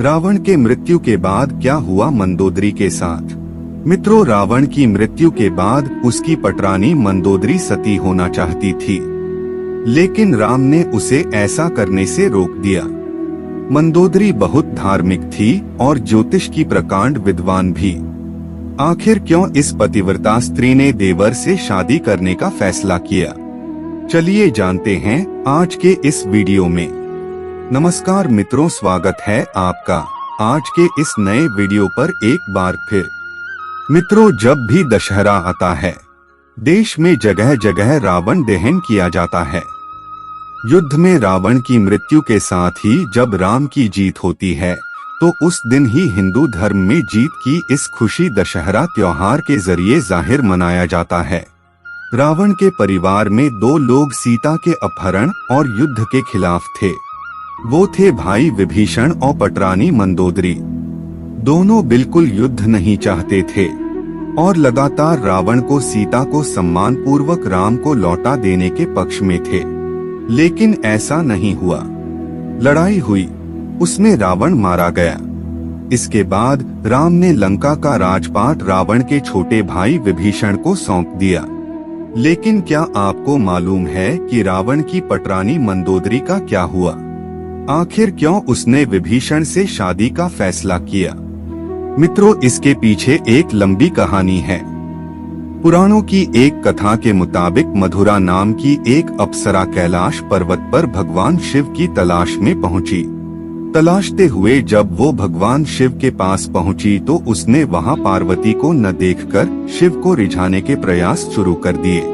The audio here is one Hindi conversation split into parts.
रावण के मृत्यु के बाद क्या हुआ मंदोदरी के साथ? मित्रों, रावण की मृत्यु के बाद उसकी पटरानी मंदोदरी सती होना चाहती थी, लेकिन राम ने उसे ऐसा करने से रोक दिया। मंदोदरी बहुत धार्मिक थी और ज्योतिष की प्रकांड विद्वान भी। आखिर क्यों इस पतिव्रता स्त्री ने देवर से शादी करने का फैसला किया? चलिए जानते हैं आज के इस वीडियो में। नमस्कार मित्रों, स्वागत है आपका आज के इस नए वीडियो पर एक बार फिर। मित्रों, जब भी दशहरा आता है, देश में जगह जगह रावण दहन किया जाता है। युद्ध में रावण की मृत्यु के साथ ही जब राम की जीत होती है, तो उस दिन ही हिंदू धर्म में जीत की इस खुशी दशहरा त्योहार के जरिए जाहिर मनाया जाता है। रावण के परिवार में दो लोग सीता के अपहरण और युद्ध के खिलाफ थे। वो थे भाई विभीषण और पटरानी मंदोदरी। दोनों बिल्कुल युद्ध नहीं चाहते थे और लगातार रावण को सीता को सम्मान पूर्वक राम को लौटा देने के पक्ष में थे, लेकिन ऐसा नहीं हुआ। लड़ाई हुई, उसमें रावण मारा गया। इसके बाद राम ने लंका का राजपाट रावण के छोटे भाई विभीषण को सौंप दिया। लेकिन क्या आपको मालूम है कि रावण की पटरानी मंदोदरी का क्या हुआ? आखिर क्यों उसने विभीषण से शादी का फैसला किया? मित्रों, इसके पीछे एक लंबी कहानी है। पुराणों की एक कथा के मुताबिक मधुरा नाम की एक अप्सरा कैलाश पर्वत पर भगवान शिव की तलाश में पहुंची। तलाशते हुए जब वो भगवान शिव के पास पहुंची तो उसने वहां पार्वती को न देखकर शिव को रिझाने के प्रयास शुरू कर दिए।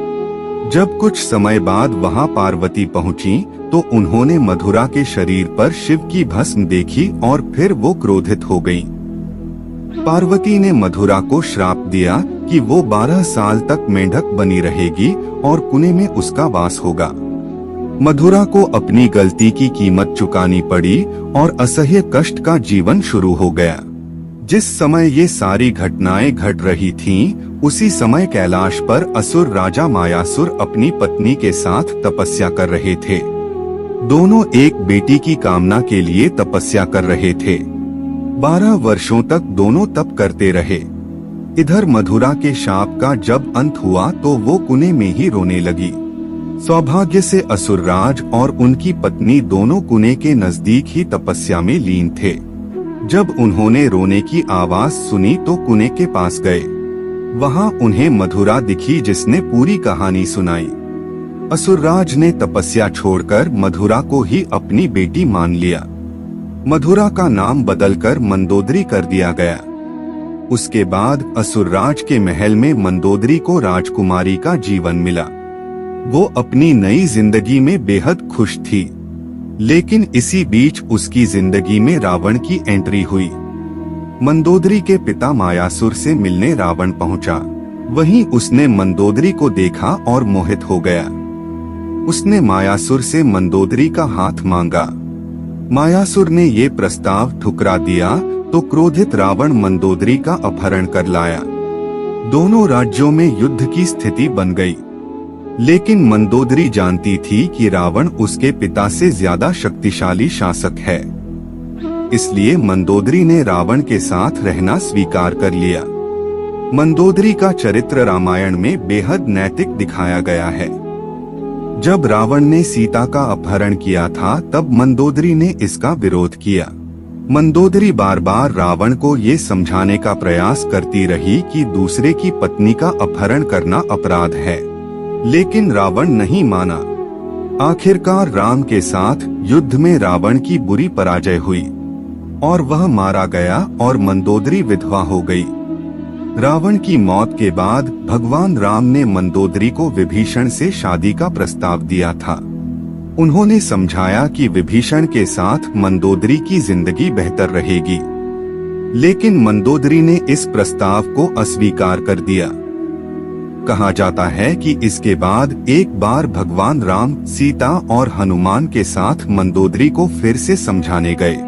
जब कुछ समय बाद वहां पार्वती पहुंची तो उन्होंने मधुरा के शरीर पर शिव की भस्म देखी और फिर वो क्रोधित हो गईं। पार्वती ने मधुरा को श्राप दिया कि वो 12 साल तक मेंढक बनी रहेगी और कुएं में उसका वास होगा। मधुरा को अपनी गलती की कीमत चुकानी पड़ी और असह्य कष्ट का जीवन शुरू हो गया। जिस समय ये सारी घटनाएं घट रही थीं, उसी समय कैलाश पर असुर राजा मायासुर अपनी पत्नी के साथ तपस्या कर रहे थे। दोनों एक बेटी की कामना के लिए तपस्या कर रहे थे। 12 वर्षों तक दोनों तप करते रहे। इधर मधुरा के शाप का जब अंत हुआ तो वो कुएं में ही रोने लगी। सौभाग्य से असुरराज और उनकी पत्नी दोनों कुएं के नजदीक ही तपस्या में लीन थे। जब उन्होंने रोने की आवाज सुनी तो कुएं के पास गए। वहां उन्हें मधुरा दिखी जिसने पूरी कहानी सुनाई। असुरराज ने तपस्या छोड़कर मधुरा को ही अपनी बेटी मान लिया। मधुरा का नाम बदलकर मंदोदरी कर दिया गया। उसके बाद असुरराज के महल में मंदोदरी को राजकुमारी का जीवन मिला। वो अपनी नई जिंदगी में बेहद खुश थी, लेकिन इसी बीच उसकी जिंदगी में रावण की एंट्री हुई। मंदोदरी के पिता मायासुर से मिलने रावण पहुंचा। वहीं उसने मंदोदरी को देखा और मोहित हो गया। उसने मायासुर से मंदोदरी का हाथ मांगा। मायासुर ने ये प्रस्ताव ठुकरा दिया तो क्रोधित रावण मंदोदरी का अपहरण कर लाया। दोनों राज्यों में युद्ध की स्थिति बन गई, लेकिन मंदोदरी जानती थी कि रावण उसके पिता से ज्यादा शक्तिशाली शासक है। इसलिए मंदोदरी ने रावण के साथ रहना स्वीकार कर लिया। मंदोदरी का चरित्र रामायण में बेहद नैतिक दिखाया गया है। जब रावण ने सीता का अपहरण किया था तब मंदोदरी ने इसका विरोध किया। मंदोदरी बार बार रावण को ये समझाने का प्रयास करती रही कि दूसरे की पत्नी का अपहरण करना अपराध है, लेकिन रावण नहीं माना। आखिरकार राम के साथ युद्ध में रावण की बुरी पराजय हुई और वह मारा गया और मंदोदरी विधवा हो गई। रावण की मौत के बाद भगवान राम ने मंदोदरी को विभीषण से शादी का प्रस्ताव दिया था। उन्होंने समझाया कि विभीषण के साथ मंदोदरी की जिंदगी बेहतर रहेगी, लेकिन मंदोदरी ने इस प्रस्ताव को अस्वीकार कर दिया। कहा जाता है कि इसके बाद एक बार भगवान राम सीता और हनुमान के साथ मंदोदरी को फिर से समझाने गए।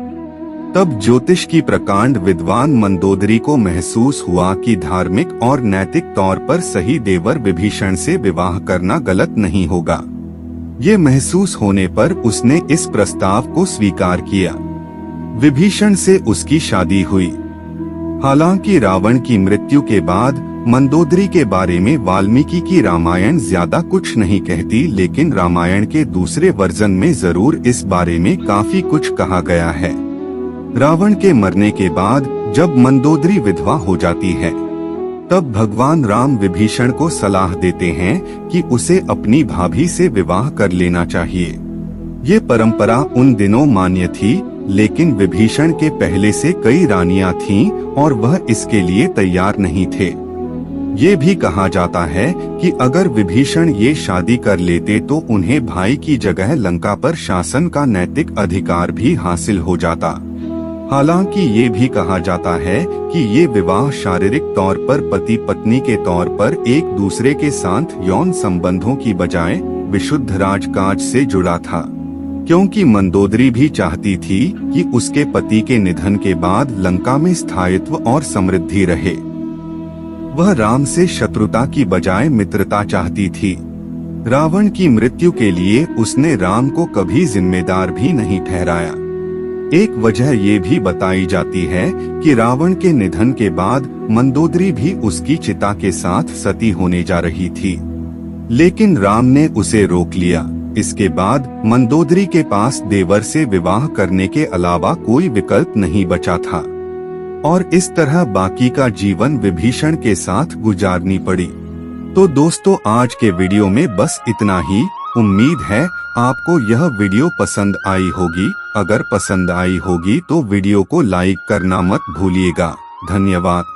तब ज्योतिष की प्रकांड विद्वान मंदोदरी को महसूस हुआ कि धार्मिक और नैतिक तौर पर सही देवर विभीषण से विवाह करना गलत नहीं होगा। ये महसूस होने पर उसने इस प्रस्ताव को स्वीकार किया। विभीषण से उसकी शादी हुई। हालांकि रावण की मृत्यु के बाद मंदोदरी के बारे में वाल्मीकि की रामायण ज्यादा कुछ नहीं कहती, लेकिन रामायण के दूसरे वर्जन में जरूर इस बारे में काफी कुछ कहा गया है। रावण के मरने के बाद जब मंदोदरी विधवा हो जाती है, तब भगवान राम विभीषण को सलाह देते हैं कि उसे अपनी भाभी से विवाह कर लेना चाहिए। ये परंपरा उन दिनों मान्य थी, लेकिन विभीषण के पहले से कई रानियां थीं और वह इसके लिए तैयार नहीं थे। ये भी कहा जाता है कि अगर विभीषण ये शादी कर लेते तो उन्हें भाई की जगह लंका पर शासन का नैतिक अधिकार भी हासिल हो जाता। हालांकि ये भी कहा जाता है कि ये विवाह शारीरिक तौर पर पति पत्नी के तौर पर एक दूसरे के साथ यौन संबंधों की बजाय विशुद्ध राजकाज से जुड़ा था, क्योंकि मंदोदरी भी चाहती थी कि उसके पति के निधन के बाद लंका में स्थायित्व और समृद्धि रहे। वह राम से शत्रुता की बजाय मित्रता चाहती थी। रावण की मृत्यु के लिए उसने राम को कभी जिम्मेदार भी नहीं ठहराया। एक वजह ये भी बताई जाती है कि रावण के निधन के बाद मंदोदरी भी उसकी चिता के साथ सती होने जा रही थी, लेकिन राम ने उसे रोक लिया। इसके बाद मंदोदरी के पास देवर से विवाह करने के अलावा कोई विकल्प नहीं बचा था और इस तरह बाकी का जीवन विभीषण के साथ गुजारनी पड़ी। तो दोस्तों, आज के वीडियो में बस इतना ही। उम्मीद है आपको यह वीडियो पसंद आई होगी। अगर पसंद आई होगी तो वीडियो को लाइक करना मत भूलिएगा। धन्यवाद।